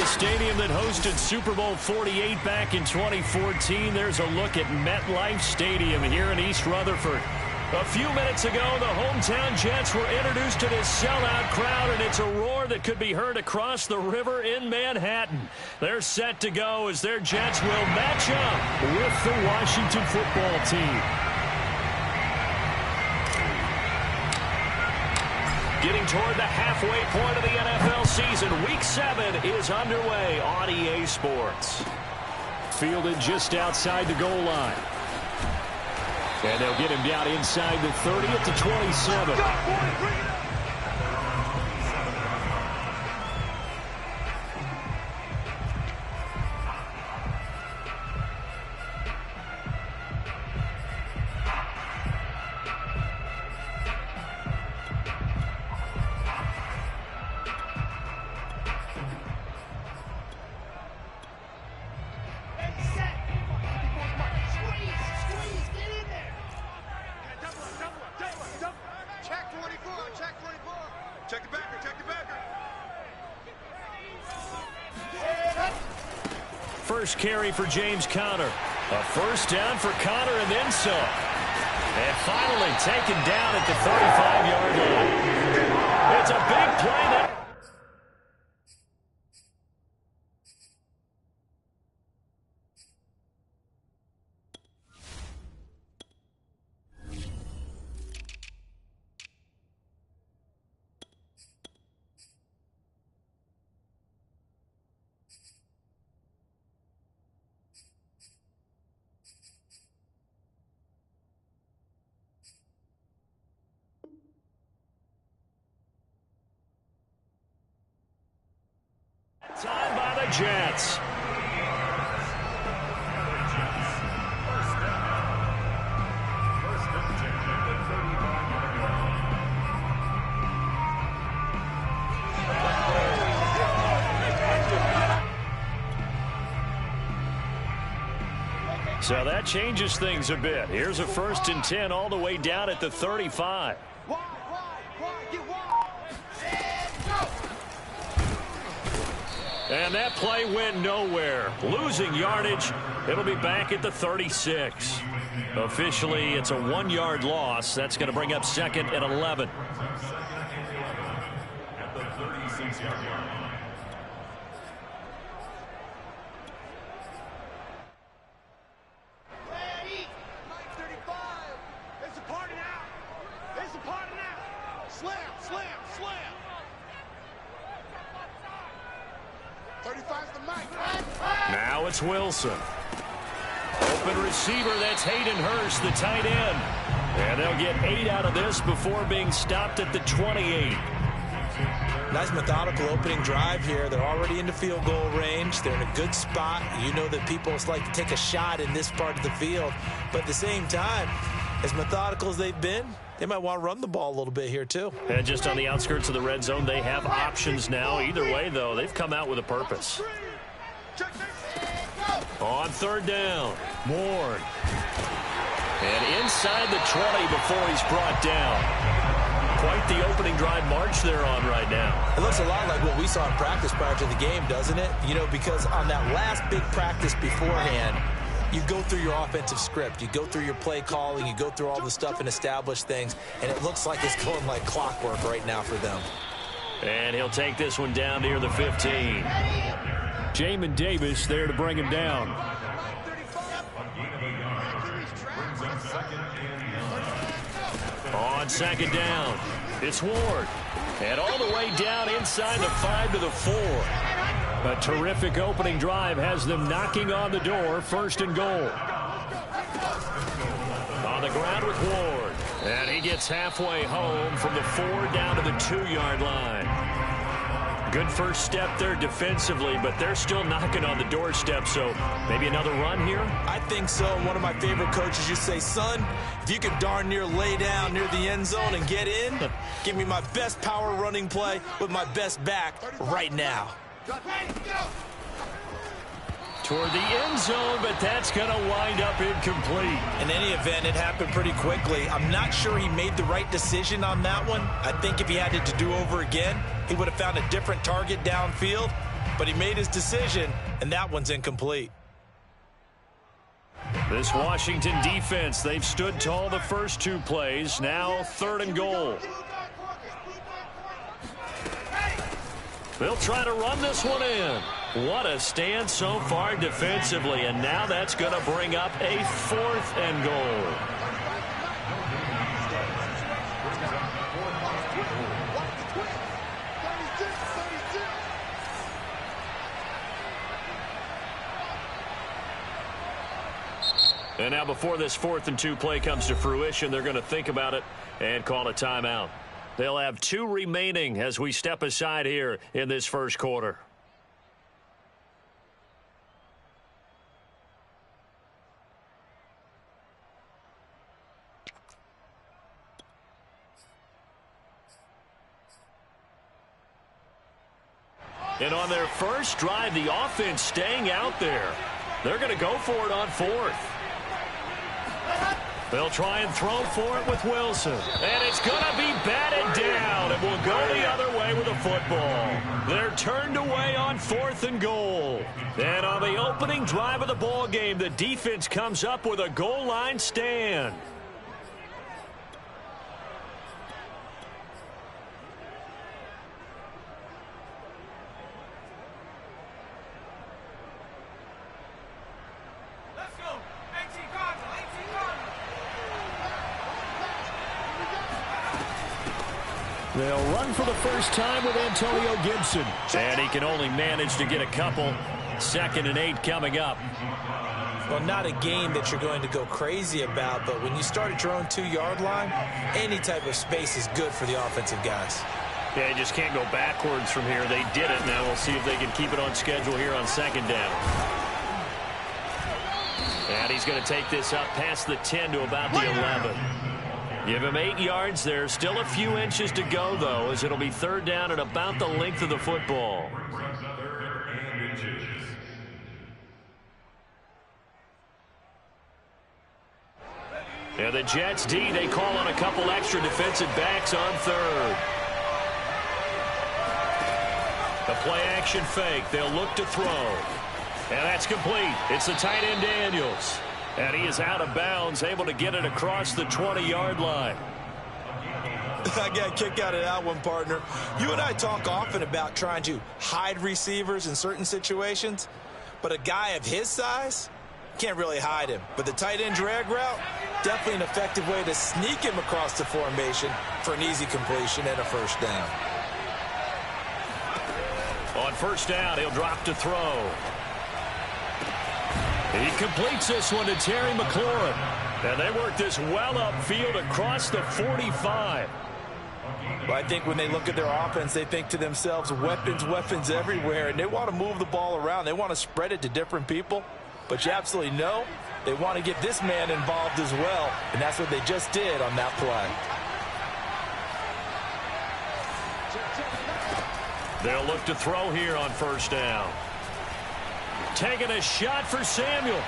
the stadium that hosted Super Bowl 48 back in 2014. There's a look at MetLife Stadium here in East Rutherford. A few minutes ago, the hometown Jets were introduced to this sellout crowd, and it's a roar that could be heard across the river in Manhattan. They're set to go as their Jets will match up with the Washington football team. Getting toward the halfway point of the NFL season, Week 7 is underway on EA Sports. Fielded just outside the goal line. And they'll get him down inside the 30 at the 27. First carry for James Conner. A first down for Conner and then some. And finally taken down at the 35-yard line. It's a big play that... Time by the Jets. So that changes things a bit. Here's a 1st and 10 all the way down at the 35. And that play went nowhere. Losing yardage. It'll be back at the 36. Officially, it's a 1-yard loss. That's going to bring up 2nd and 11. At the 36-yard line. Now it's Wilson. Open receiver, that's Hayden Hurst, the tight end. And they'll get 8 out of this before being stopped at the 28. Nice methodical opening drive here. They're already into field goal range. They're in a good spot. You know that people like to take a shot in this part of the field. But at the same time, as methodical as they've been, they might want to run the ball a little bit here too. And just on the outskirts of the red zone, they have options now. Either way, though, they've come out with a purpose. On 3rd down, Ward. And inside the 20 before he's brought down. Quite the opening drive march they're on right now. It looks a lot like what we saw in practice prior to the game, doesn't it? You know, because on that last big practice beforehand, you go through your offensive script. You go through your play calling. You go through all the stuff and establish things. And it looks like it's going like clockwork right now for them. And he'll take this one down near the 15. Jamin Davis there to bring him down. On 2nd down, it's Ward. And all the way down inside the 5 to the 4. A terrific opening drive has them knocking on the door. 1st and goal. On the ground with Ward. And he gets halfway home from the 4 down to the 2-yard line. Good first step there defensively, but they're still knocking on the doorstep, so maybe another run here? I think so. One of my favorite coaches used to say, son, if you can darn near lay down near the end zone and get in, give me my best power running play with my best back right now. Toward the end zone, but that's going to wind up incomplete. In any event, it happened pretty quickly. I'm not sure he made the right decision on that one. I think if he had it to do over again, he would have found a different target downfield. but he made his decision, and that one's incomplete. This Washington defense, they've stood tall the first two plays. Now 3rd and goal. They'll try to run this one in. What a stand so far defensively, and now that's going to bring up a 4th and goal. And now before this 4th and 2 play comes to fruition, they're going to think about it and call a timeout. They'll have 2 remaining as we step aside here in this first quarter. And on their first drive, the offense staying out there. They're going to go for it on 4th. They'll try and throw for it with Wilson. And it's going to be batted down. It will go the other way with a football. They're turned away on 4th and goal. And on the opening drive of the ball game, the defense comes up with a goal line stand. They'll run for the first time with Antonio Gibson. And he can only manage to get a couple. 2nd and 8 coming up. Well, not a game that you're going to go crazy about, but when you start at your own 2-yard line, any type of space is good for the offensive guys. Yeah, you just can't go backwards from here. They did it. Now we'll see if they can keep it on schedule here on 2nd down. And he's going to take this up past the 10 to about the 11. Give him 8 yards there. Still a few inches to go, though, as it'll be 3rd down and about the length of the football. And the Jets D, they call on a couple extra defensive backs on 3rd. The play-action fake. They'll look to throw. And that's complete. It's the tight end Daniels. And he is out of bounds, able to get it across the 20-yard line. I got a kick out of that one, partner. You and I talk often about trying to hide receivers in certain situations, but a guy of his size can't really hide him. But the tight end drag route, definitely an effective way to sneak him across the formation for an easy completion and a 1st down. On 1st down, he'll drop to throw. He completes this one to Terry McLaurin. And they work this well upfield across the 45. Well, I think when they look at their offense, they think to themselves, weapons, weapons everywhere, and they want to move the ball around. They want to spread it to different people. But you absolutely know they want to get this man involved as well, and that's what they just did on that play. They'll look to throw here on 1st down. Taking a shot for Samuel.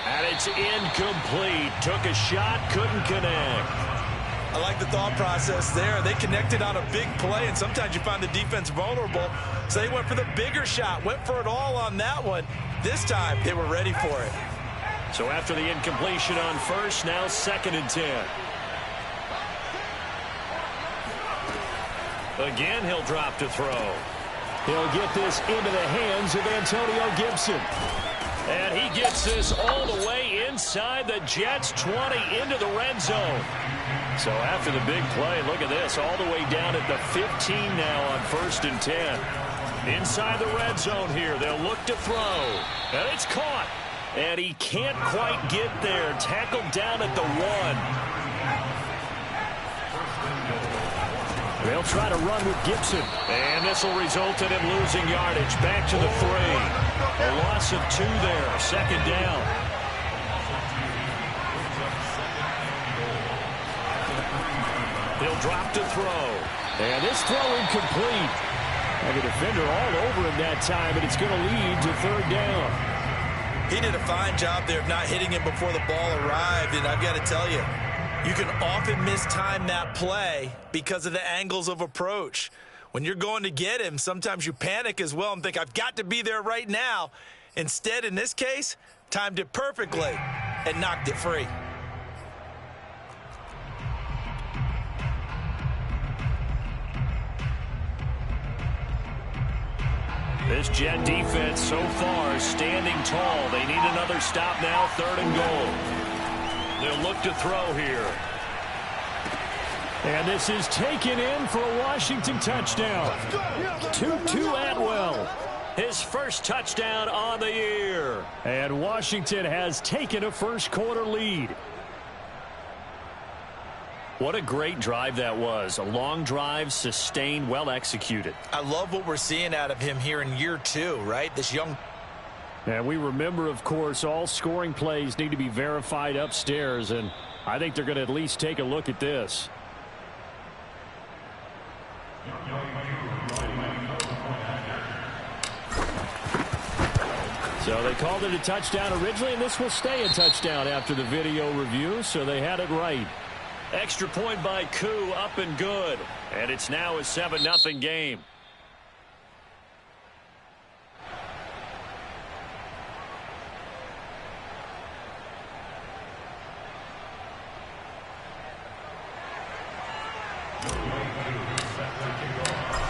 And it's incomplete. Took a shot, couldn't connect. I like the thought process there. They connected on a big play, and sometimes you find the defense vulnerable. So they went for the bigger shot, went for it all on that one. This time, they were ready for it. So after the incompletion on 1st, now 2nd and 10. Again, he'll drop to throw. He'll get this into the hands of Antonio Gibson. And he gets this all the way inside the Jets' 20 into the red zone. So after the big play, look at this, all the way down at the 15 now on 1st and 10. Inside the red zone here, they'll look to throw. And it's caught. And he can't quite get there. Tackled down at the 1. They'll try to run with Gibson. And this will result in him losing yardage. Back to the 3. A loss of 2 there. 2nd down. He'll drop to throw. And this throw incomplete. And the defender all over him that time, and it's going to lead to 3rd down. He did a fine job there of not hitting him before the ball arrived, and I've got to tell you, you can often mistime that play because of the angles of approach. when you're going to get him, sometimes you panic as well and think, I've got to be there right now. Instead, in this case, timed it perfectly and knocked it free. This Jet defense so far standing tall. They need another stop now, 3rd and goal. They'll look to throw here. And this is taken in for a Washington touchdown. Tutu Atwell, his first touchdown on the year. And Washington has taken a first-quarter lead. What a great drive that was. A long drive, sustained, well executed. I love what we're seeing out of him here in year 2, right? This young... And we remember, of course, all scoring plays need to be verified upstairs, and I think they're going to at least take a look at this. So they called it a touchdown originally, and this will stay a touchdown after the video review, so they had it right. Extra point by Koo, up and good. And it's now a 7-0 game.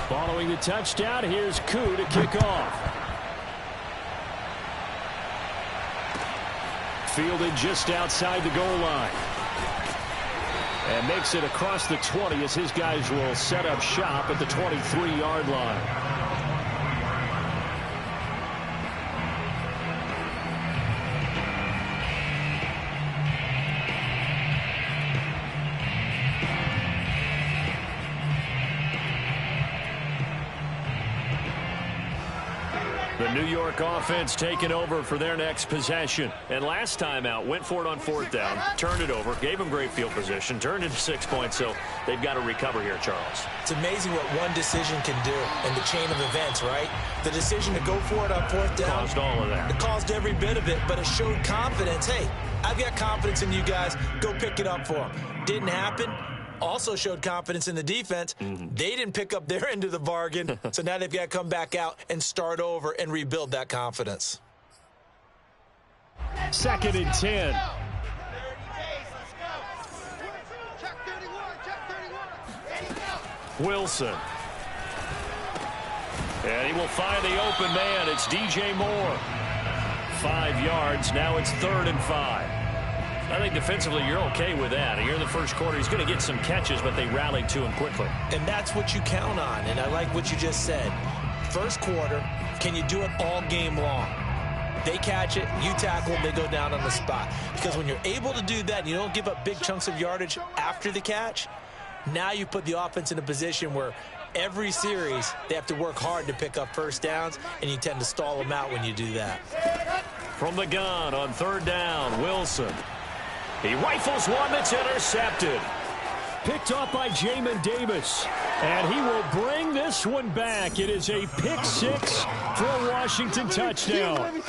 Following the touchdown, here's Koo to kick off. Fielded just outside the goal line. And makes it across the 20 as his guys will set up shop at the 23-yard line. The New York offense taking over for their next possession. And last time out, went for it on 4th down, turned it over, gave them great field position, turned into 6 points, so they've got to recover here, Charles. It's amazing what one decision can do in the chain of events, right? The decision to go for it on 4th down. Caused all of that. It caused every bit of it, but it showed confidence. Hey, I've got confidence in you guys. Go pick it up for them. Didn't happen. Also showed confidence in the defense. They didn't pick up their end of the bargain, so now they've got to come back out and start over and rebuild that confidence. 2nd and 10. Wilson. And he will find the open man. It's DJ Moore. 5 yards. Now it's 3rd and 5. I think defensively you're okay with that. Here in the first quarter, he's going to get some catches, but they rallied to him quickly. And that's what you count on, and I like what you just said. First quarter, can you do it all game long? They catch it, you tackle them, they go down on the spot. Because when you're able to do that, and you don't give up big chunks of yardage after the catch, now you put the offense in a position where every series they have to work hard to pick up first downs, and you tend to stall them out when you do that. From the gun on 3rd down, Wilson. He rifles one that's intercepted. Picked off by Jamin Davis. And he will bring this one back. It is a pick 6 for a Washington touchdown.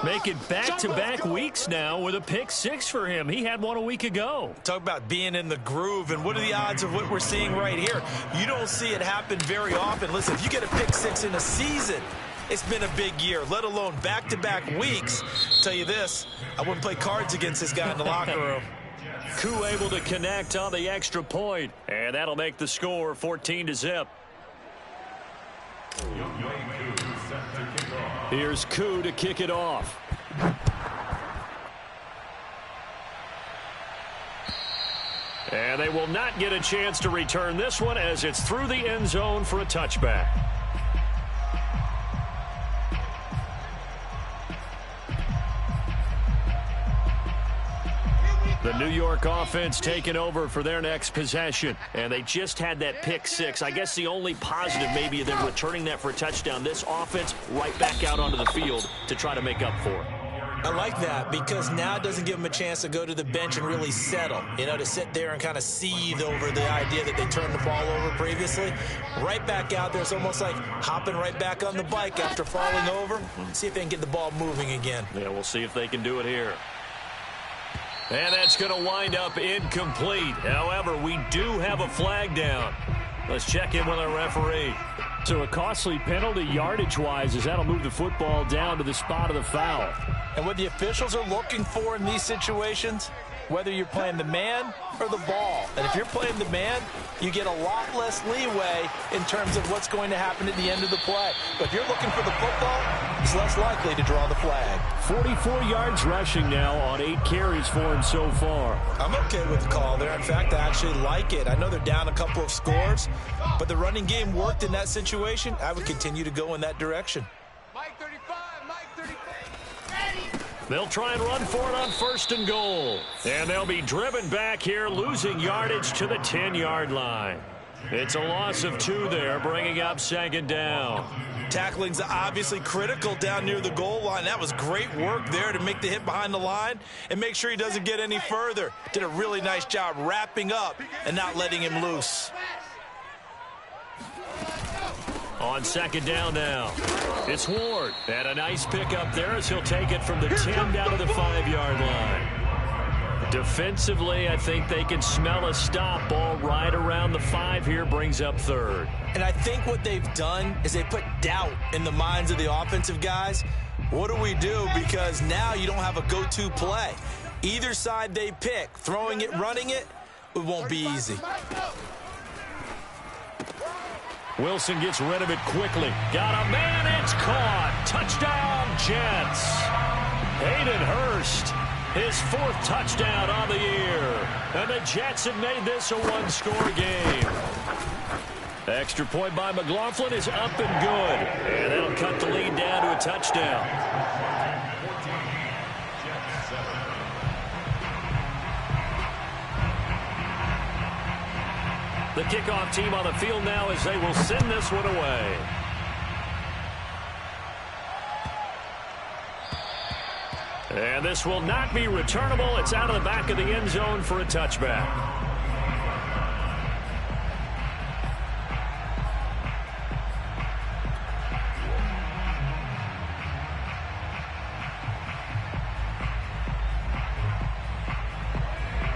Make it back-to-back weeks now with a pick 6 for him. He had one a week ago. Talk about being in the groove, and what are the odds of what we're seeing right here? You don't see it happen very often. Listen, if you get a pick 6 in a season, it's been a big year, let alone back-to-back weeks. Tell you this, I wouldn't play cards against this guy in the locker room. Koo able to connect on the extra point, and that'll make the score 14-0. Here's Koo to kick it off. And they will not get a chance to return this one as it's through the end zone for a touchback. The New York offense taking over for their next possession. And they just had that pick 6. I guess the only positive maybe of them returning that for a touchdown. This offense right back out onto the field to try to make up for it. I like that because now it doesn't give them a chance to go to the bench and really settle, you know, to sit there and kind of seethe over the idea that they turned the ball over previously. Right back out there, it's almost like hopping right back on the bike after falling over. See if they can get the ball moving again. Yeah, we'll see if they can do it here. And that's going to wind up incomplete. However, we do have a flag down. Let's check in with our referee. So a costly penalty yardage-wise as that'll move the football down to the spot of the foul. And what the officials are looking for in these situations, whether you're playing the man or the ball. And if you're playing the man, you get a lot less leeway in terms of what's going to happen at the end of the play. But if you're looking for the football, it's less likely to draw the flag. 44 yards rushing now on 8 carries for him so far. I'm okay with the call there. In fact, I actually like it. I know they're down a couple of scores, but the running game worked in that situation. I would continue to go in that direction. Mike 35, Mike 35. They'll try and run for it on 1st and goal. And they'll be driven back here, losing yardage to the 10-yard line. It's a loss of 2 there, bringing up 2nd down. Tackling's obviously critical down near the goal line. That was great work there to make the hit behind the line and make sure he doesn't get any further. Did a really nice job wrapping up and not letting him loose. On 2nd down now, it's Ward. And a nice pickup there as he'll take it from the 10 down to the 5-yard line. Defensively, I think they can smell a stop. Ball right around the 5 here, brings up 3rd. And I think what they've done is they put doubt in the minds of the offensive guys. What do we do? Because now you don't have a go-to play. Either side they pick, throwing it, running it, it won't be easy. Wilson gets rid of it quickly. Got a man, it's caught. Touchdown, Jets. Hayden Hurst, his 4th touchdown on the year. And the Jets have made this a 1-score game. Extra point by McLaughlin is up and good. And that'll cut the lead down to a touchdown. The kickoff team on the field now as they will send this one away. And this will not be returnable. It's out of the back of the end zone for a touchback.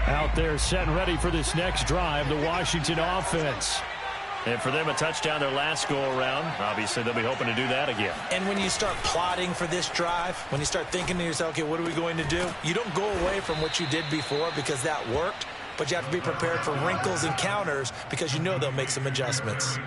Out there set and ready for this next drive, the Washington offense. And for them, a touchdown their last go-around. Obviously, they'll be hoping to do that again. And when you start plotting for this drive, when you start thinking to yourself, okay, what are we going to do? You don't go away from what you did before because that worked, but you have to be prepared for wrinkles and counters because you know they'll make some adjustments.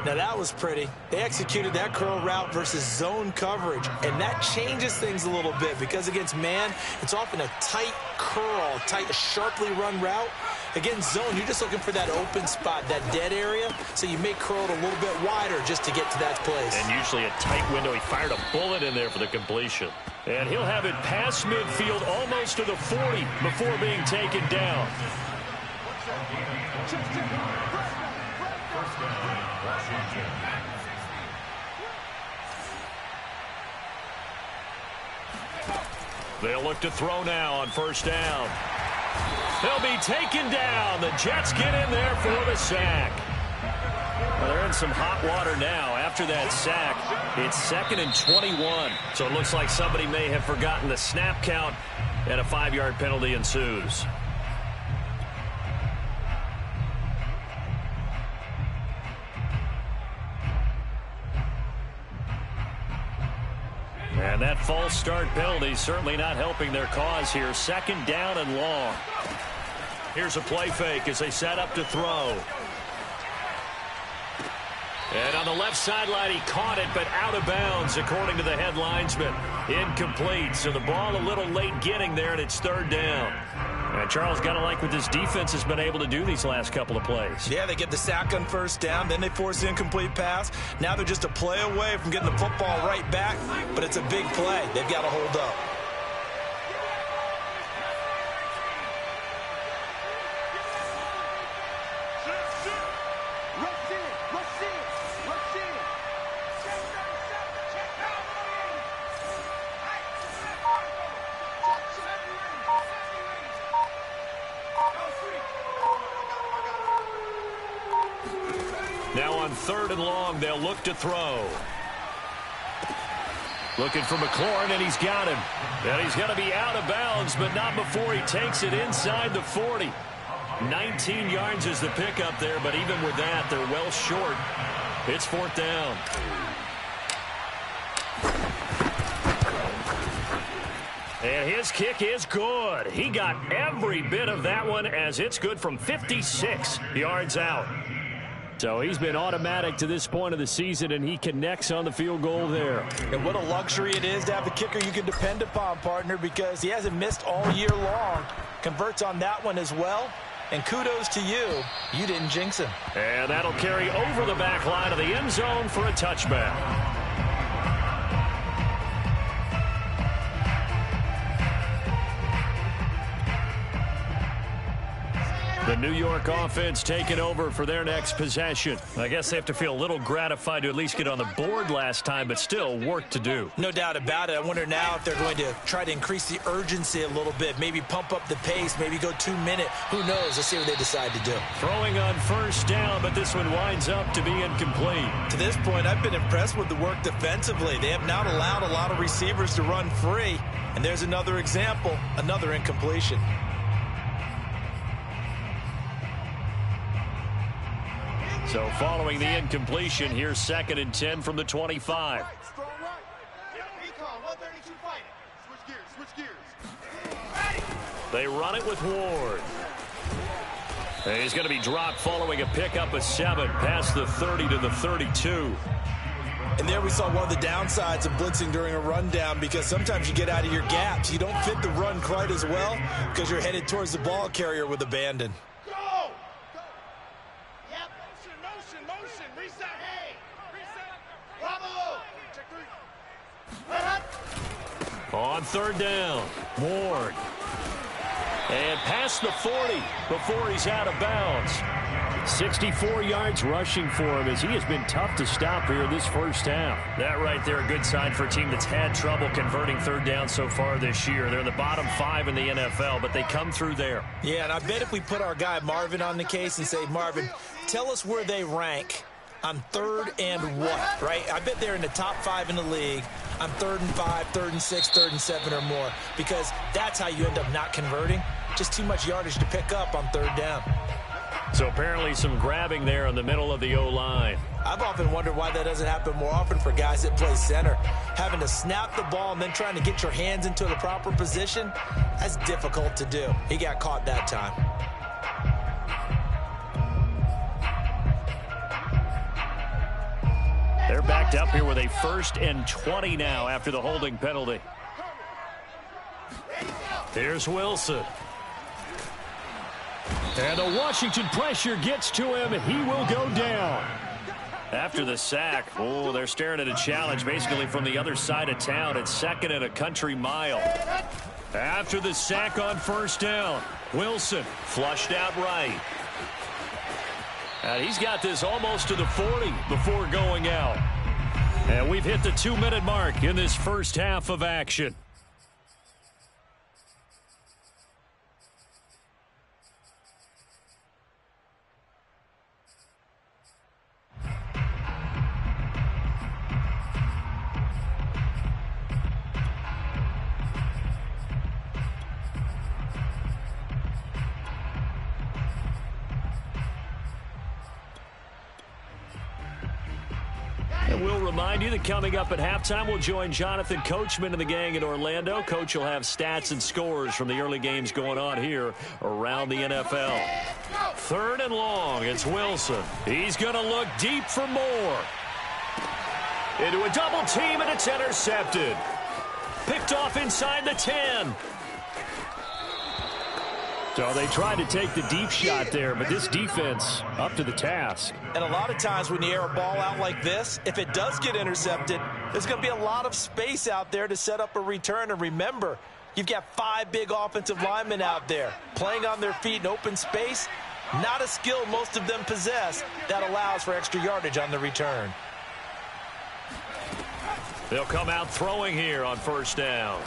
Now, that was pretty. They executed that curl route versus zone coverage, and that changes things a little bit because against man, it's often a tight curl, tight, sharply run route. Against zone, you're just looking for that open spot, that dead area, so you may curl it a little bit wider just to get to that place. And usually a tight window. He fired a bullet in there for the completion. And he'll have it past midfield almost to the 40 before being taken down. They'll look to throw now on 1st down. They'll be taken down. The Jets get in there for the sack. Well, they're in some hot water now. After that sack, it's 2nd and 21. So it looks like somebody may have forgotten the snap count, and a 5-yard penalty ensues. And that false start penalty certainly not helping their cause here. 2nd down and long. Here's a play fake as they set up to throw. And on the left sideline, he caught it, but out of bounds, according to the head linesman. Incomplete, so the ball a little late getting there, and it's 3rd down. And Charles, got to like what this defense has been able to do these last couple of plays. Yeah, they get the sack on 1st down, then they force the incomplete pass. Now they're just a play away from getting the football right back, but it's a big play. They've got to hold up. Now on 3rd and long, they'll look to throw. Looking for McLaurin, and he's got him. And he's going to be out of bounds, but not before he takes it inside the 40. 19 yards is the pickup there, but even with that, they're well short. It's 4th down. And his kick is good. He got every bit of that one as it's good from 56 yards out. So he's been automatic to this point of the season, and he connects on the field goal there. And what a luxury it is to have a kicker you can depend upon, partner, because he hasn't missed all year long. Converts on that one as well. And kudos to you. You didn't jinx him. And that'll carry over the back line of the end zone for a touchback. The New York offense taking over for their next possession. I guess they have to feel a little gratified to at least get on the board last time, but still work to do. No doubt about it. I wonder now if they're going to try to increase the urgency a little bit, maybe pump up the pace, maybe go 2 minute. Who knows? Let's see what they decide to do. Throwing on 1st down, but this one winds up to be incomplete. To this point, I've been impressed with the work defensively. They have not allowed a lot of receivers to run free. And there's another example, another incompletion. So following the incompletion, here's 2nd and 10 from the 25. They run it with Ward. And he's going to be dropped following a pickup of 7 past the 30 to the 32. And there we saw one of the downsides of blitzing during a rundown, because sometimes you get out of your gaps. You don't fit the run quite as well because you're headed towards the ball carrier with abandon. On 3rd down, Ward. And past the 40 before he's out of bounds. 64 yards rushing for him as he has been tough to stop here this first half. That right there, a good sign for a team that's had trouble converting 3rd down so far this year. They're in the bottom 5 in the NFL, but they come through there. Yeah, and I bet if we put our guy Marvin on the case and say, Marvin, tell us where they rank on 3rd and what, right? I bet they're in the top 5 in the league on 3rd and 5, 3rd and 6, 3rd and 7 or more, because that's how you end up not converting. Just too much yardage to pick up on 3rd down. So apparently some grabbing there in the middle of the O-line. I've often wondered why that doesn't happen more often for guys that play center. Having to snap the ball and then trying to get your hands into the proper position, that's difficult to do. He got caught that time. They're backed up here with a 1st and 20 now after the holding penalty. Here's Wilson. And the Washington pressure gets to him. He will go down. After the sack, oh, they're staring at a challenge basically from the other side of town. It's 2nd and a country mile. After the sack on 1st down, Wilson flushed out right. And he's got this almost to the 40 before going out. And we've hit the 2-minute mark in this first half of action. And we'll remind you that coming up at halftime, we'll join Jonathan Coachman and the gang in Orlando. Coach will have stats and scores from the early games going on here around the NFL. 3rd and long, it's Wilson. He's going to look deep for more. Into a double team, and it's intercepted. Picked off inside the 10. So they tried to take the deep shot there, but this defense up to the task. And a lot of times when you air a ball out like this, if it does get intercepted, there's going to be a lot of space out there to set up a return. And remember, you've got 5 big offensive linemen out there playing on their feet in open space. Not a skill most of them possess that allows for extra yardage on the return. They'll come out throwing here on 1st down.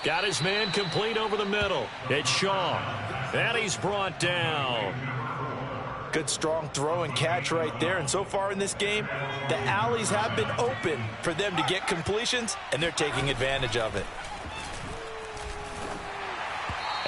Got his man complete over the middle. It's Shaw. And he's brought down. Good strong throw and catch right there. And so far in this game, the alleys have been open for them to get completions, and they're taking advantage of it.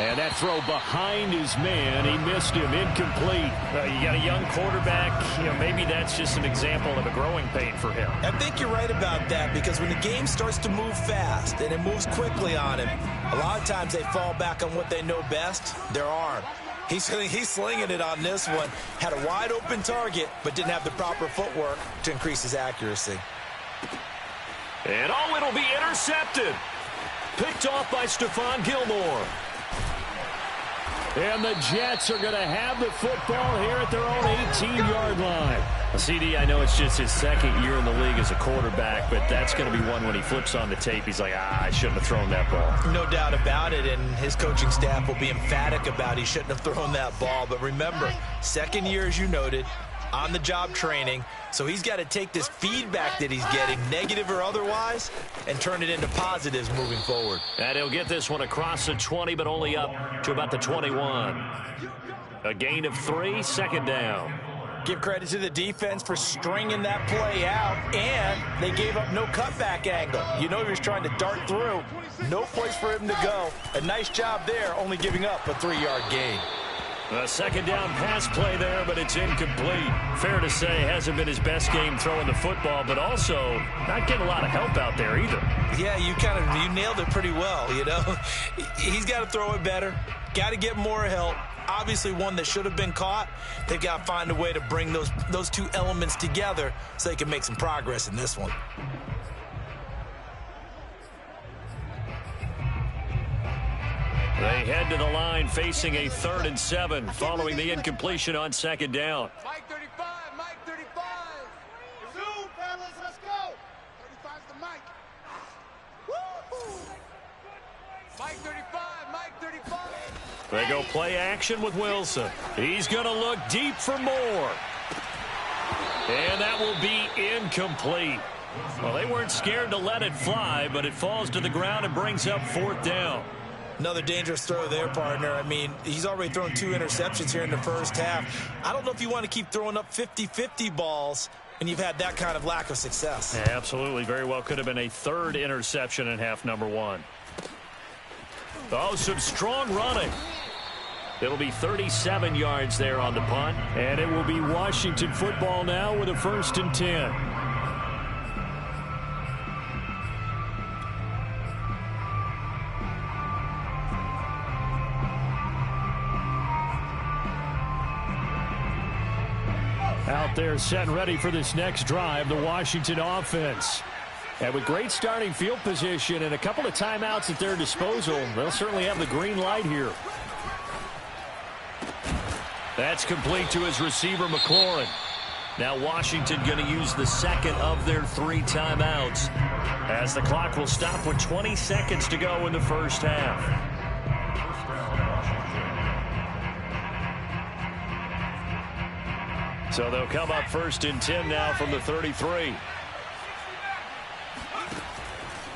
And that throw behind his man, he missed him, incomplete. You got a young quarterback, maybe that's just an example of a growing pain for him. I think you're right about that, because when the game starts to move fast and it moves quickly on him, a lot of times they fall back on what they know best, their arm. He's slinging it on this one. Had a wide open target, but didn't have the proper footwork to increase his accuracy. And it'll be intercepted. Picked off by Stephon Gilmore. And the Jets are going to have the football here at their own 18-yard line. CD, I know it's just his second year in the league as a quarterback, but that's going to be one when he flips on the tape. He's like, I shouldn't have thrown that ball. No doubt about it, and his coaching staff will be emphatic about he shouldn't have thrown that ball. But remember, second year, as you noted, on-the-job training. So he's got to take this feedback that he's getting, negative or otherwise, and turn it into positives moving forward. And he'll get this one across the 20, but only up to about the 21. A gain of 3, second down. Give credit to the defense for stringing that play out, and they gave up no cutback angle. You know he was trying to dart through. No place for him to go. A nice job there, only giving up a 3-yard gain. A second down pass play there, but it's incomplete. Fair to say, hasn't been his best game throwing the football, but also not getting a lot of help out there either. Yeah, you nailed it pretty well, He's got to throw it better, got to get more help. Obviously one that should have been caught. They've got to find a way to bring those two elements together so they can make some progress in this one. They head to the line facing a 3rd and 7 following the incompletion on second down. Mike 35, Mike 35. Zoom, fellas, let's go. 35's the Mike. Woo! Mike 35, Mike 35. They go play action with Wilson. He's going to look deep for more. And that will be incomplete. Well, they weren't scared to let it fly, but it falls to the ground and brings up 4th down. Another dangerous throw there, partner. I mean, he's already thrown 2 interceptions here in the first half. I don't know if you want to keep throwing up 50-50 balls when you've had that kind of lack of success. Yeah, absolutely. Very well could have been a 3rd interception in half number 1. Oh, some strong running. It'll be 37 yards there on the punt. And it will be Washington football now with a 1st and 10. Out there set and ready for this next drive, the Washington offense. And with great starting field position and a couple of timeouts at their disposal, they'll certainly have the green light here. That's complete to his receiver, McLaurin. Now Washington going to use the second of their 3 timeouts as the clock will stop with 20 seconds to go in the first half. So they'll come up 1st and 10 now from the 33.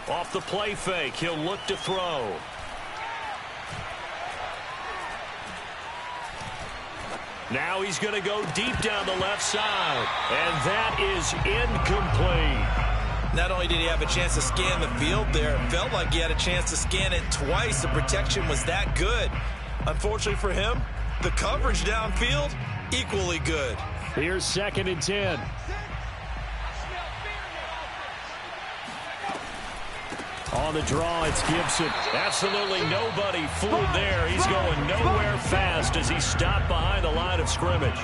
Off the play fake, he'll look to throw. Now he's going to go deep down the left side. And that is incomplete. Not only did he have a chance to scan the field there, it felt like he had a chance to scan it twice. The protection was that good. Unfortunately for him, the coverage downfield, equally good. Here's 2nd and 10. On the draw, it's Gibson. Absolutely nobody fooled there. He's going nowhere fast as he stopped behind the line of scrimmage.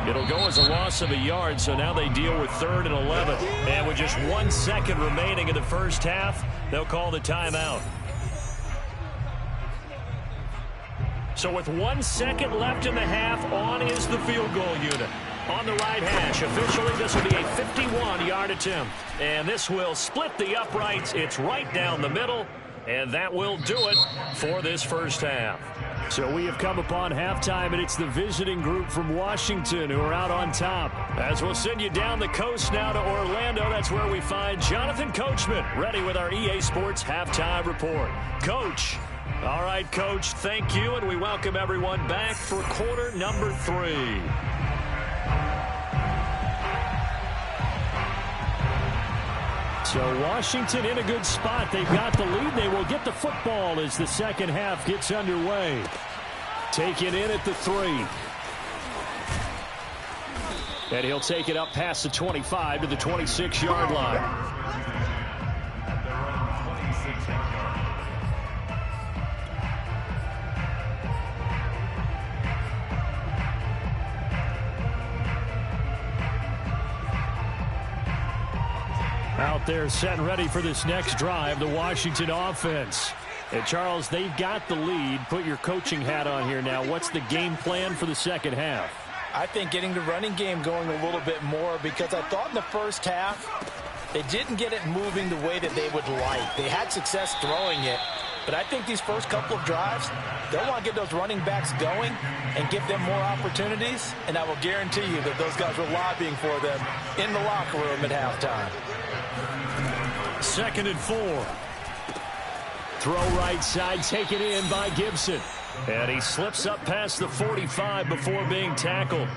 It'll go as a loss of a yard, so now they deal with 3rd and 11. And with just 1 second remaining in the first half, they'll call the timeout. So with 1 second left in the half, on is the field goal unit. On the right hash, officially this will be a 51-yard attempt. And this will split the uprights. It's right down the middle. And that will do it for this first half. So we have come upon halftime, and it's the visiting group from Washington who are out on top. As we'll send you down the coast now to Orlando, that's where we find Jonathan Coachman, ready with our EA Sports Halftime Report. Coach. All right, Coach, thank you, and we welcome everyone back for quarter number 3. So Washington in a good spot. They've got the lead. They will get the football as the second half gets underway. Taken in at the 3. And he'll take it up past the 25 to the 26-yard line. Out there set and ready for this next drive, the Washington offense. And Charles, they've got the lead. Put your coaching hat on here now. What's the game plan for the second half? I think getting the running game going a little bit more, because I thought in the first half they didn't get it moving the way that they would like. They had success throwing it, but I think these first couple of drives, they'll want to get those running backs going and give them more opportunities, and I will guarantee you that those guys were lobbying for them in the locker room at halftime. 2nd and 4. Throw right side, taken in by Gibson. And he slips up past the 45 before being tackled.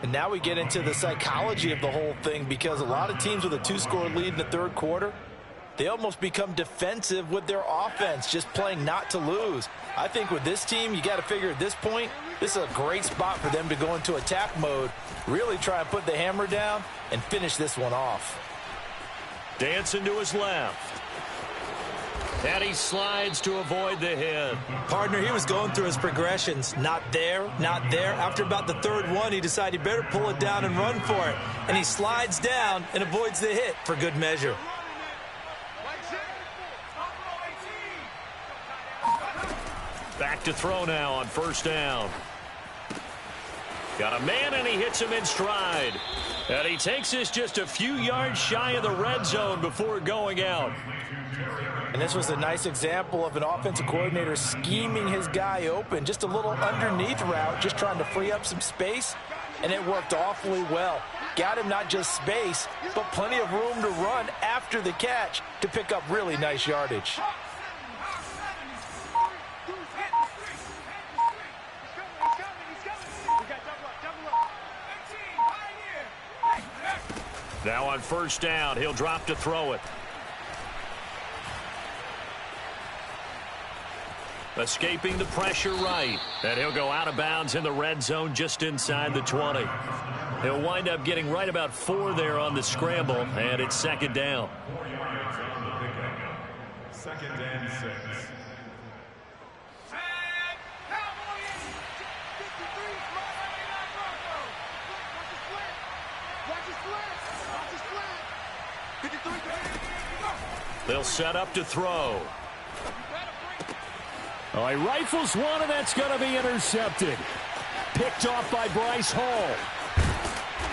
And now we get into the psychology of the whole thing, because a lot of teams with a 2-score lead in the third quarter, they almost become defensive with their offense, just playing not to lose. I think with this team, you got to figure at this point, this is a great spot for them to go into attack mode, really try and put the hammer down and finish this one off. Dancing to his left. And he slides to avoid the hit. Partner, he was going through his progressions. Not there, not there. After about the third one, he decided he better pull it down and run for it. And he slides down and avoids the hit for good measure. Back to throw now on first down. Got a man, and he hits him in stride. And he takes this just a few yards shy of the red zone before going out. And this was a nice example of an offensive coordinator scheming his guy open. Just a little underneath route, just trying to free up some space, and it worked awfully well. Got him not just space, but plenty of room to run after the catch to pick up really nice yardage. Now on first down, he'll drop to throw it. Escaping the pressure right. And he'll go out of bounds in the red zone just inside the 20. He'll wind up getting right about 4 there on the scramble, and it's 2nd down. 4 yards on the pickup. 2nd and 6. They'll set up to throw. Oh, he rifles one, and that's going to be intercepted. Picked off by Bryce Hall.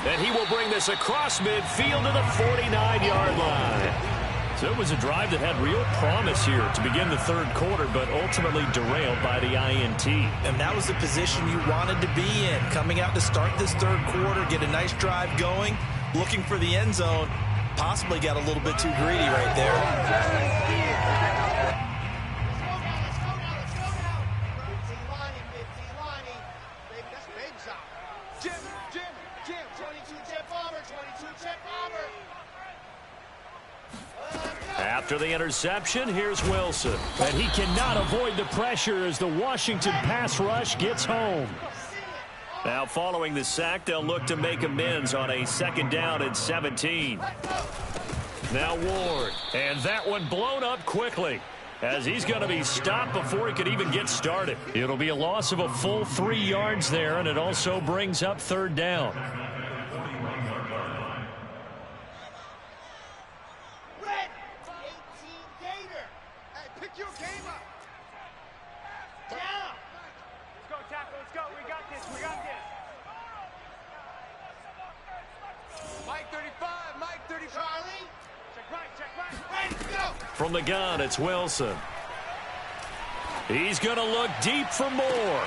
And he will bring this across midfield to the 49-yard line. So it was a drive that had real promise here to begin the third quarter, but ultimately derailed by the INT. And that was the position you wanted to be in. Coming out to start this third quarter, get a nice drive going, looking for the end zone. Possibly got a little bit too greedy right there. After the interception, here's Wilson. And he cannot avoid the pressure as the Washington pass rush gets home. Now following the sack, they'll look to make amends on a 2nd down and 17. Now Ward. And that one blown up quickly, as he's going to be stopped before he could even get started. It'll be a loss of a full 3 yards there, and it also brings up 3rd down. From the gun, it's Wilson. He's going to look deep for more.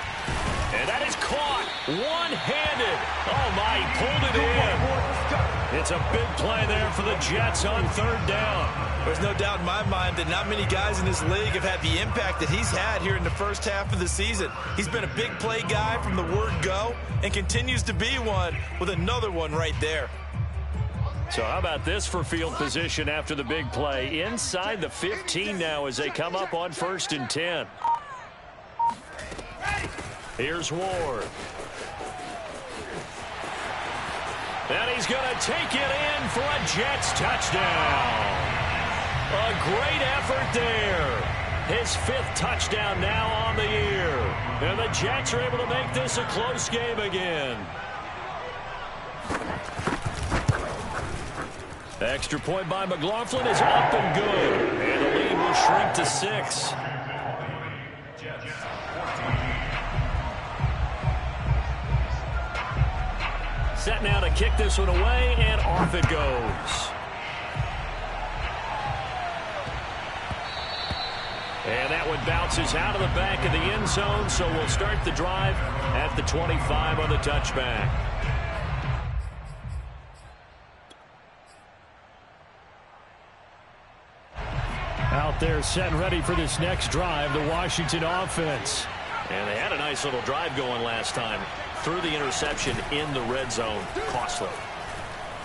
And that is caught one-handed. Oh, my, he pulled it in. It's a big play there for the Jets on 3rd down. There's no doubt in my mind that not many guys in this league have had the impact that he's had here in the first half of the season. He's been a big play guy from the word go and continues to be one with another one right there. So how about this for field position after the big play? Inside the 15 now as they come up on 1st and 10. Here's Ward. And he's going to take it in for a Jets touchdown. A great effort there. His 5th touchdown now on the year. And the Jets are able to make this a close game again. Extra point by McLaughlin is up and good. And the lead will shrink to 6. Set now to kick this one away, and off it goes. And that one bounces out of the back of the end zone, so we'll start the drive at the 25 on the touchback. Out there set and ready for this next drive, the Washington offense. And they had a nice little drive going last time. Threw the interception in the red zone. Costly.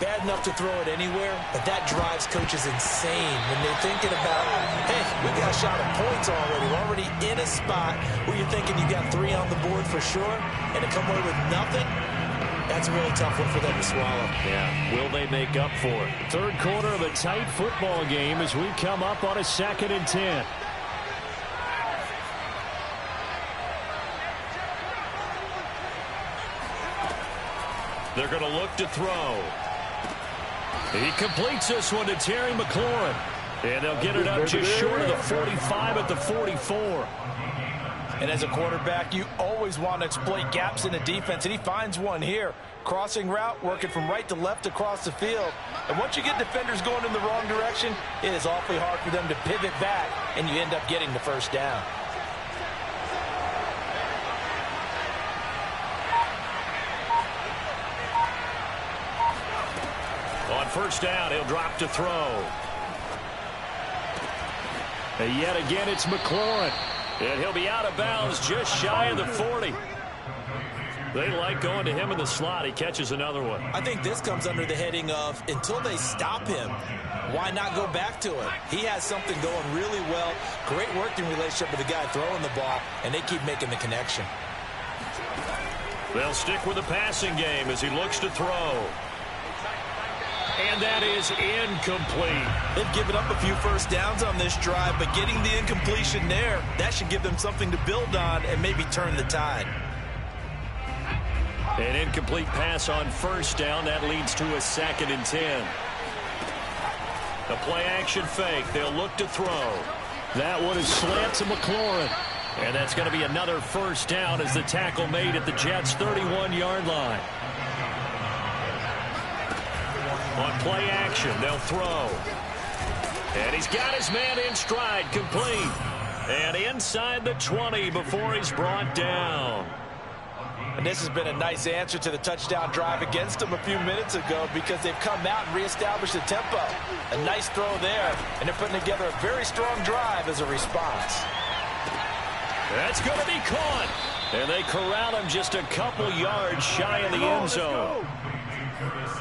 Bad enough to throw it anywhere, but that drives coaches insane when they're thinking about, hey, we got a shot at points already. We're already in a spot where you're thinking you got 3 on the board for sure, and to come away with nothing, that's a really tough one for them to swallow. Yeah, will they make up for it? Third quarter of a tight football game as we come up on a 2nd and 10. They're going to look to throw. He completes this one to Terry McLaurin. And they'll get it up just short of the 45 at the 44. And as a quarterback, you always want to exploit gaps in the defense, and he finds one here. Crossing route, working from right to left across the field. And once you get defenders going in the wrong direction, it is awfully hard for them to pivot back, and you end up getting the first down. On first down, he'll drop to throw. And yet again, it's McLaurin. And he'll be out of bounds just shy of the 40. They like going to him in the slot. He catches another one. I think this comes under the heading of until they stop him, why not go back to it? He has something going really well. Great working relationship with the guy throwing the ball, and they keep making the connection. They'll stick with the passing game as he looks to throw. And that is incomplete. They've given up a few first downs on this drive, but getting the incompletion there, that should give them something to build on and maybe turn the tide. An incomplete pass on first down. That leads to a 2nd and 10. A play-action fake. They'll look to throw. That one is slant to McLaurin. And that's going to be another first down as the tackle made at the Jets' 31-yard line. On play action, they'll throw. And he's got his man in stride, complete. And inside the 20 before he's brought down. And this has been a nice answer to the touchdown drive against them a few minutes ago because they've come out and reestablished the tempo. A nice throw there, and they're putting together a very strong drive as a response. That's going to be caught. And they corral him just a couple yards shy of the end zone.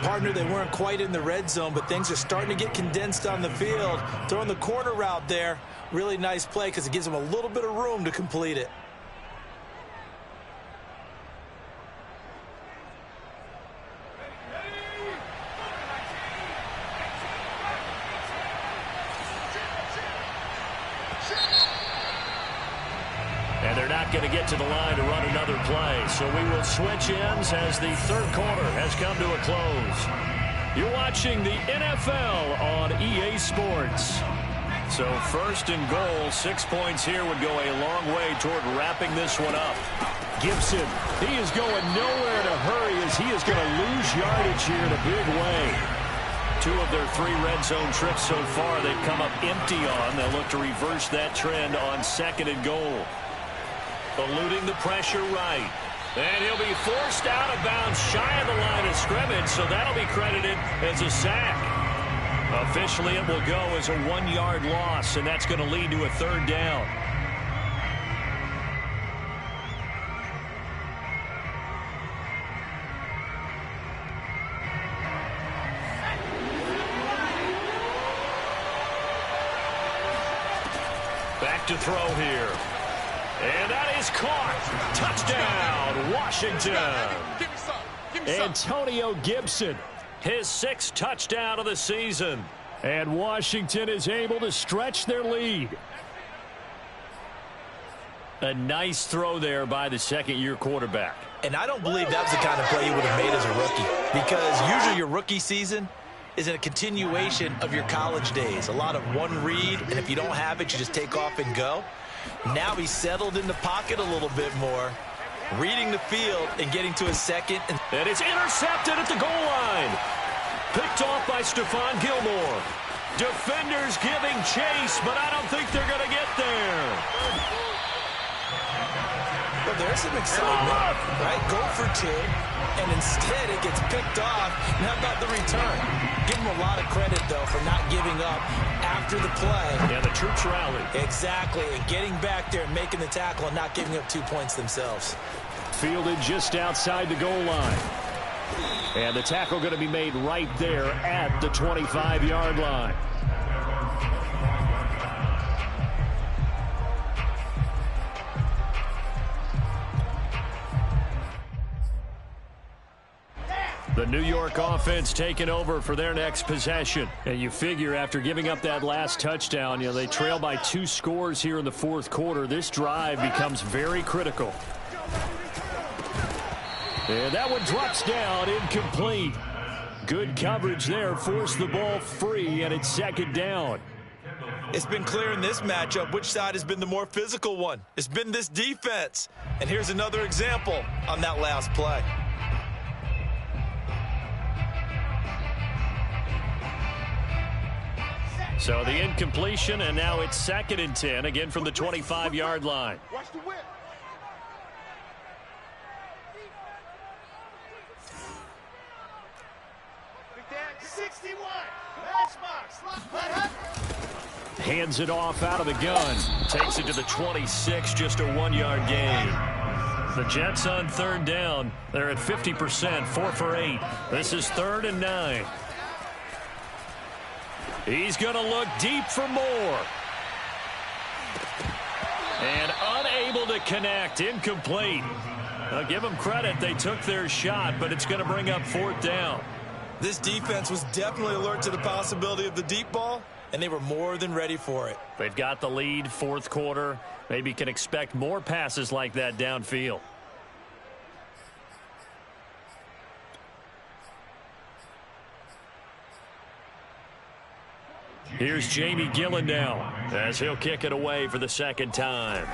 Partner, they weren't quite in the red zone, but things are starting to get condensed on the field. Throwing the corner route there, really nice play because it gives them a little bit of room to complete it. And they're not going to get to the line to run another play. So we will switch ends as the third quarter has come to a close. You're watching the NFL on EA Sports. So 1st and goal, 6 points here would go a long way toward wrapping this one up. Gibson, he is going nowhere in a hurry as he is going to lose yardage here in a big way. 2 of their 3 red zone trips so far they've come up empty on. They'll look to reverse that trend on 2nd and goal. Eluding the pressure right. And he'll be forced out of bounds shy of the line of scrimmage, so that'll be credited as a sack. Officially, it will go as a 1-yard loss, and that's going to lead to a 3rd down. to throw here. And that is caught. Touchdown, Washington. Antonio Gibson, his 6th touchdown of the season. And Washington is able to stretch their lead. A nice throw there by the second-year quarterback. And I don't believe that was the kind of play he would have made as a rookie, because usually your rookie season is a continuation of your college days. A lot of one read, and if you don't have it, you just take off and go. Now he's settled in the pocket a little bit more, reading the field and getting to his second. And it's intercepted at the goal line. Picked off by Stephon Gilmore. Defenders giving chase, but I don't think they're going to get there. Well, there's some excitement, right? Go for 2, and instead it gets picked off. And how about the return? Give him a lot of credit, though, for not giving up after the play. Yeah, the troops rally. Exactly, and getting back there and making the tackle and not giving up 2 points themselves. Fielded just outside the goal line. And the tackle going to be made right there at the 25-yard line. The New York offense taking over for their next possession. And you figure after giving up that last touchdown, they trail by 2 scores here in the 4th quarter. This drive becomes very critical. And that one drops down, incomplete. Good coverage there, forced the ball free, and it's 2nd down. It's been clear in this matchup which side has been the more physical one. It's been this defense. And here's another example on that last play. So the incompletion, and now it's 2nd and 10, again from the 25-yard line. Watch the whip. Big Dad, 61. Matchbox. Hands it off out of the gun. Takes it to the 26, just a 1-yard gain. The Jets on 3rd down. They're at 50%, 4 for 8. This is 3rd and 9. He's going to look deep for more. And unable to connect. Incomplete. I'll give them credit. They took their shot, but it's going to bring up 4th down. This defense was definitely alert to the possibility of the deep ball, and they were more than ready for it. They've got the lead, 4th quarter. Maybe can expect more passes like that downfield. Here's Jamie Gillen now as he'll kick it away for the 2nd time.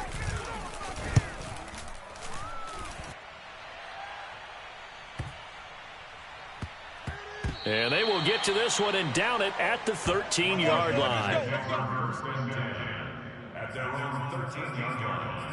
And they will get to this one and down it at the 13-yard line. At their own 13-yard line.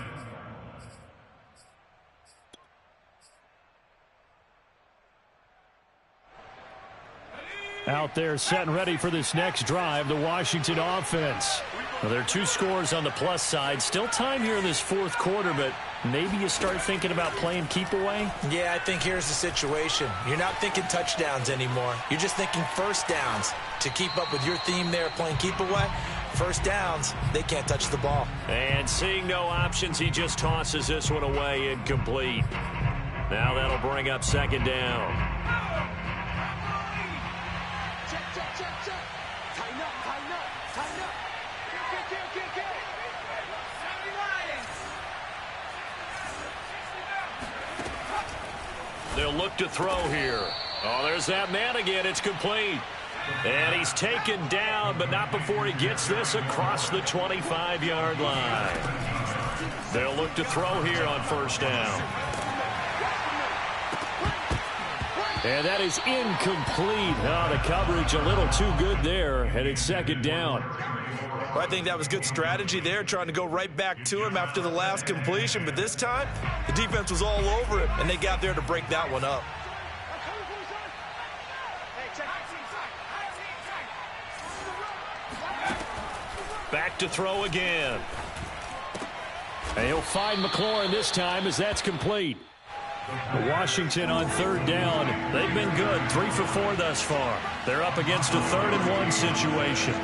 Out there set and ready for this next drive, the Washington offense. Well, there are 2 scores on the plus side. Still time here in this 4th quarter, but maybe you start thinking about playing keep away? Yeah, I think here's the situation. You're not thinking touchdowns anymore. You're just thinking 1st downs. To keep up with your theme there, playing keep away, 1st downs, they can't touch the ball. And seeing no options, he just tosses this one away, incomplete. Now that'll bring up 2nd down. They'll look to throw here. Oh, there's that man again. It's complete. And he's taken down, but not before he gets this across the 25-yard line. They'll look to throw here on 1st down. And that is incomplete. Oh, the coverage a little too good there, and it's 2nd down. Well, I think that was good strategy there, trying to go right back to him after the last completion. But this time, the defense was all over it, and they got there to break that one up. Back to throw again. And he'll find McLaurin this time as that's complete. Washington on 3rd down. They've been good, 3 for 4 thus far. They're up against a 3rd and 1 situation.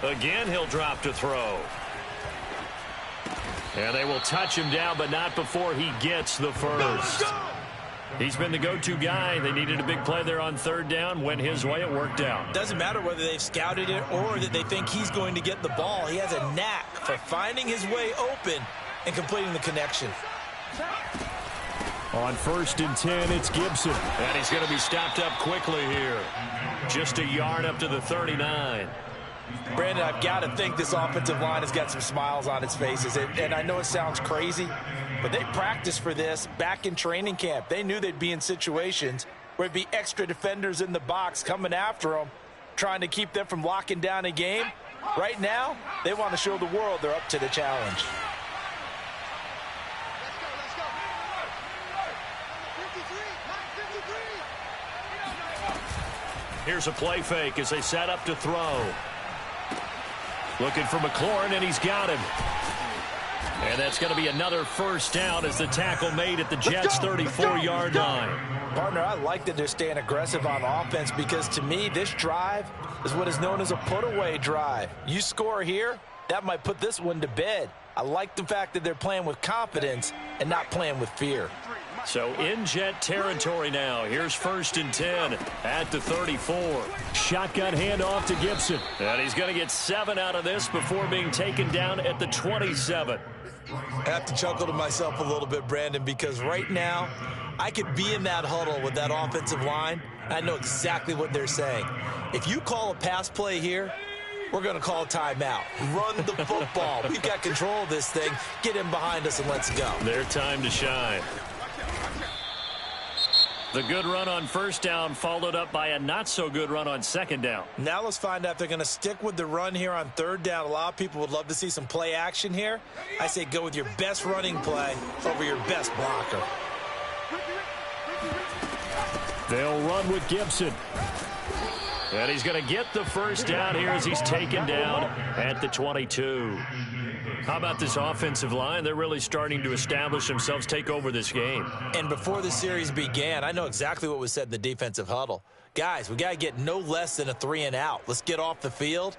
Again, he'll drop to throw. And they will touch him down, but not before he gets the first. He's been the go-to guy. They needed a big play there on third down. Went his way. It worked out. Doesn't matter whether they've scouted it or that they think he's going to get the ball. He has a knack for finding his way open and completing the connection. On 1st and 10, it's Gibson. And he's going to be stopped up quickly here. Just a yard up to the 39. Brandon, I've got to think this offensive line has got some smiles on its faces. And I know it sounds crazy, but they practiced for this back in training camp. They knew they'd be in situations where it'd be extra defenders in the box coming after them, trying to keep them from locking down a game. Right now, they want to show the world they're up to the challenge. Here's a play fake as they set up to throw. Looking for McLaurin, and he's got him. And that's going to be another first down as the tackle made at the Jets' 34-yard line. Partner, I like that they're staying aggressive on offense because, to me, this drive is what is known as a put-away drive. You score here, that might put this one to bed. I like the fact that they're playing with confidence and not playing with fear. So in Jet territory now. Here's 1st and 10 at the 34. Shotgun handoff to Gibson. And he's going to get 7 out of this before being taken down at the 27. I have to chuckle to myself a little bit, Brandon, because right now I could be in that huddle with that offensive line. I know exactly what they're saying. If you call a pass play here, we're going to call a timeout. Run the football. We've got control of this thing. Get him behind us and let's go. Their time to shine. The good run on 1st down followed up by a not-so-good run on 2nd down. Now let's find out if they're going to stick with the run here on 3rd down. A lot of people would love to see some play action here. I say go with your best running play over your best blocker. They'll run with Gibson. And he's going to get the first down here as he's taken down at the 22. How about this offensive line? They're really starting to establish themselves, take over this game. And before the series began, I know exactly what was said in the defensive huddle. Guys, we got to get no less than a 3-and-out. Let's get off the field.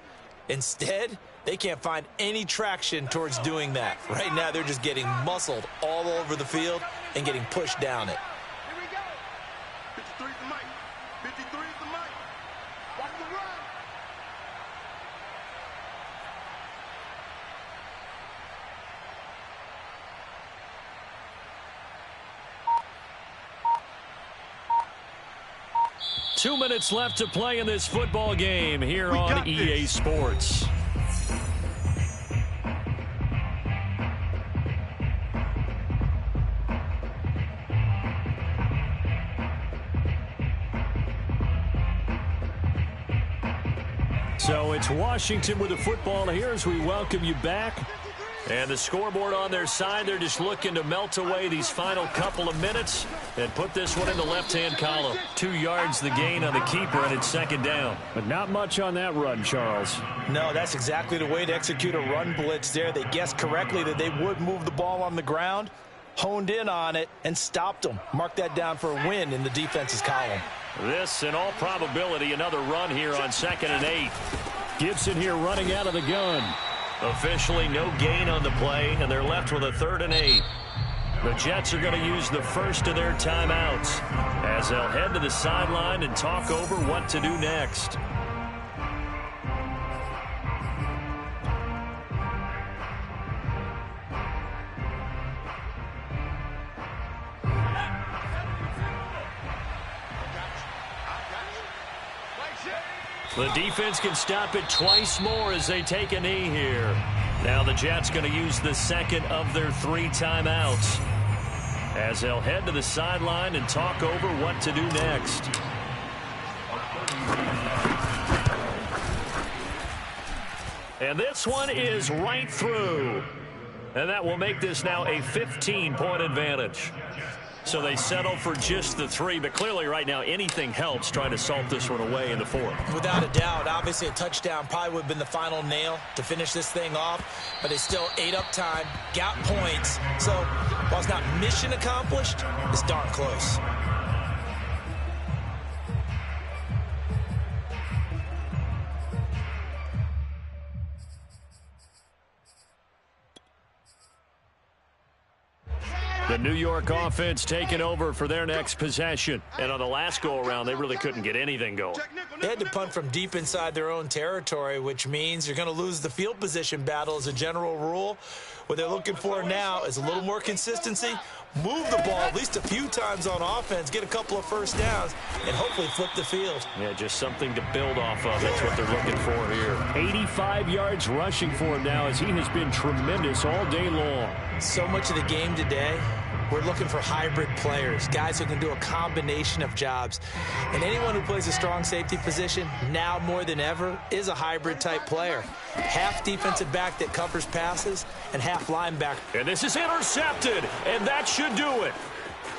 Instead, they can't find any traction towards doing that. Right now, they're just getting muscled all over the field and getting pushed down it. Here we go. 53 is the mic. 53 is the mic. Watch the run. Two minutes left to play in this football game here on EA Sports. So it's Washington with the football here as we welcome you back. And the scoreboard on their side, they're just looking to melt away these final couple of minutes and put this one in the left-hand column. 2 yards the gain on the keeper, and it's 2nd down. But not much on that run, Charles. No, that's exactly the way to execute a run blitz there. They guessed correctly that they would move the ball on the ground, honed in on it, and stopped them. Mark that down for a win in the defense's column. This, in all probability, another run here on 2nd and 8. Gibson here running out of the gun. Officially no gain on the play, and they're left with a 3rd and 8. The Jets are going to use the first of their timeouts as they'll head to the sideline and talk over what to do next. The defense can stop it twice more as they take a knee here. Now the Jets going to use the 2nd of their 3 timeouts as they'll head to the sideline and talk over what to do next. And this one is right through. And that will make this now a 15-point advantage. So they settle for just the 3, but clearly right now anything helps trying to salt this one away in the 4th. Without a doubt, obviously a touchdown probably would have been the final nail to finish this thing off, but they still ate up time, got points. So while it's not mission accomplished, it's darn close. The New York offense taking over for their next possession. And on the last go-around, they really couldn't get anything going. They had to punt from deep inside their own territory, which means you're going to lose the field position battle as a general rule. What they're looking for now is a little more consistency, move the ball at least a few times on offense, get a couple of first downs, and hopefully flip the field. Yeah, just something to build off of. That's what they're looking for here. 85 yards rushing for him now as he has been tremendous all day long. So much of the game today, we're looking for hybrid players, guys who can do a combination of jobs. And anyone who plays a strong safety position, now more than ever, is a hybrid type player. Half defensive back that covers passes and half linebacker. And this is intercepted, and that should do it.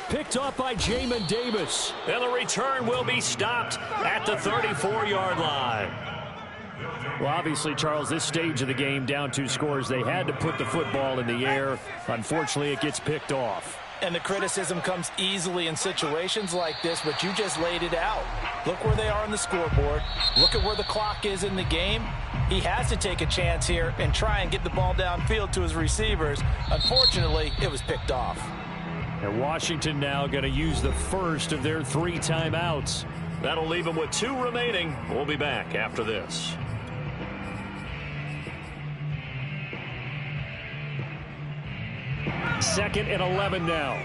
Picked up by Jamin Davis. And the return will be stopped at the 34-yard line. Well, obviously, Charles, this stage of the game, down 2 scores, they had to put the football in the air. Unfortunately, it gets picked off. And the criticism comes easily in situations like this, but you just laid it out. Look where they are on the scoreboard. Look at where the clock is in the game. He has to take a chance here and try and get the ball downfield to his receivers. Unfortunately, it was picked off. And Washington now going to use the first of their 3 timeouts. That'll leave them with 2 remaining. We'll be back after this. Second and 11 now.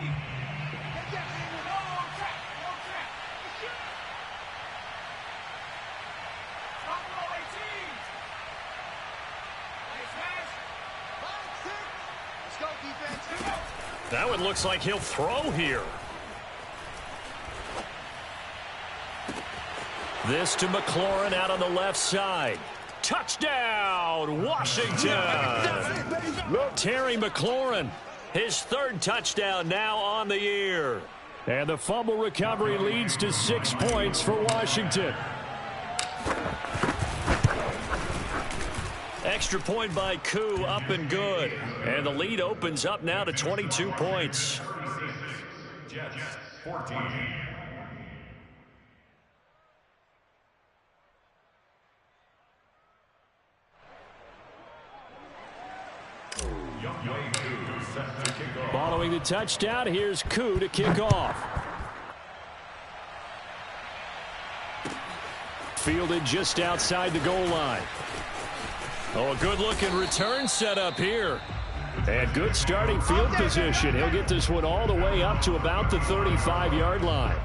That one looks like he'll throw here. This to McLaurin out on the left side. Touchdown, Washington. Terry McLaurin, his 3rd touchdown now on the year. And the fumble recovery leads to 6 points for Washington. Extra point by Koo, up and good. And the lead opens up now to 22 points. Jets 14. Following the touchdown, here's Koo to kick off. Fielded just outside the goal line. Oh, a good-looking return set up here. And good starting field position. He'll get this one all the way up to about the 35-yard line.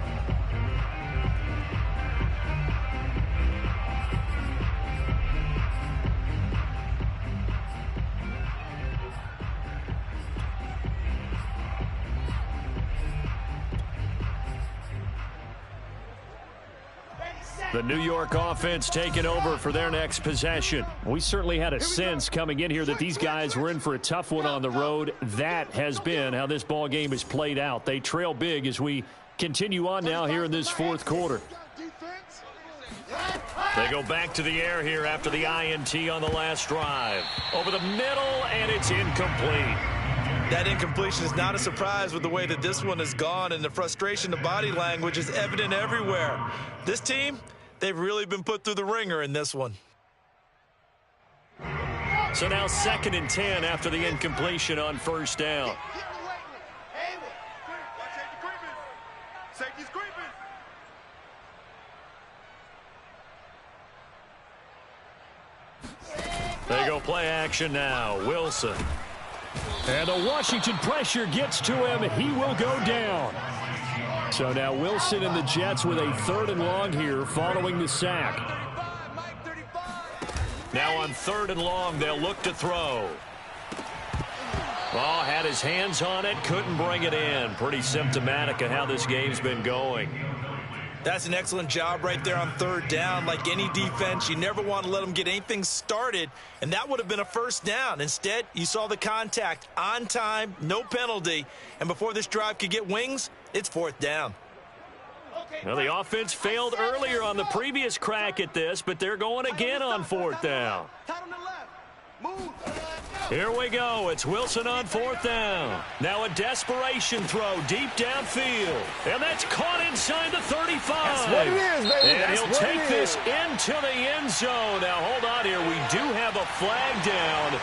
The New York offense taking over for their next possession. We certainly had a sense coming in here that these guys were in for a tough one on the road. That has been how this ball game has played out. They trail big as we continue on now here in this 4th quarter. They go back to the air here after the INT on the last drive. Over the middle, and it's incomplete. That incompletion is not a surprise with the way that this one has gone, and the frustration, the body language is evident everywhere. This team, they've really been put through the ringer in this one. So now 2nd and 10 after the incompletion on 1st down. Safety's creeping. They go play action now. Wilson. And the Washington pressure gets to him. He will go down. So now Wilson and the Jets with a 3rd and long here following the sack. Now on 3rd and long, they'll look to throw. Oh, had his hands on it, couldn't bring it in. Pretty symptomatic of how this game's been going. That's an excellent job right there on 3rd down. Like any defense, you never want to let them get anything started, and that would have been a 1st down. Instead, you saw the contact on time, no penalty, and before this drive could get wings, it's 4th down. Well, the offense failed earlier on the previous crack at this, but they're going again on 4th down. Here we go. It's Wilson on 4th down. Now a desperation throw deep downfield. And that's caught inside the 35. That's what it is, baby. And he'll take this is. into the end zone. Now, hold on here. We do have a flag down.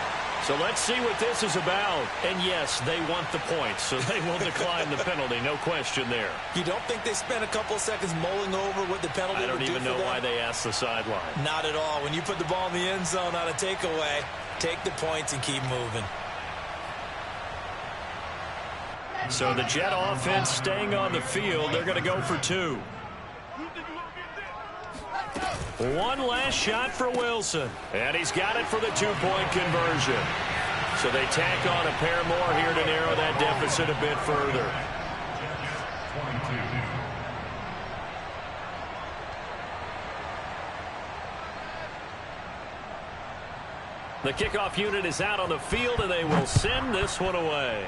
So let's see what this is about. And yes, they want the points, so they will decline the penalty. No question there. You don't think they spent a couple of seconds mulling over what the penalty would do for them? I don't even know why they asked the sideline. Not at all. When you put the ball in the end zone on a takeaway, take the points and keep moving. So the Jet offense staying on the field. They're going to go for 2. One last shot for Wilson. And he's got it for the 2-point conversion. So they tack on a pair more here to narrow that deficit a bit further. The kickoff unit is out on the field, and they will send this one away.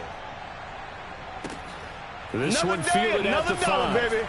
This one fielded at the 5. Baby.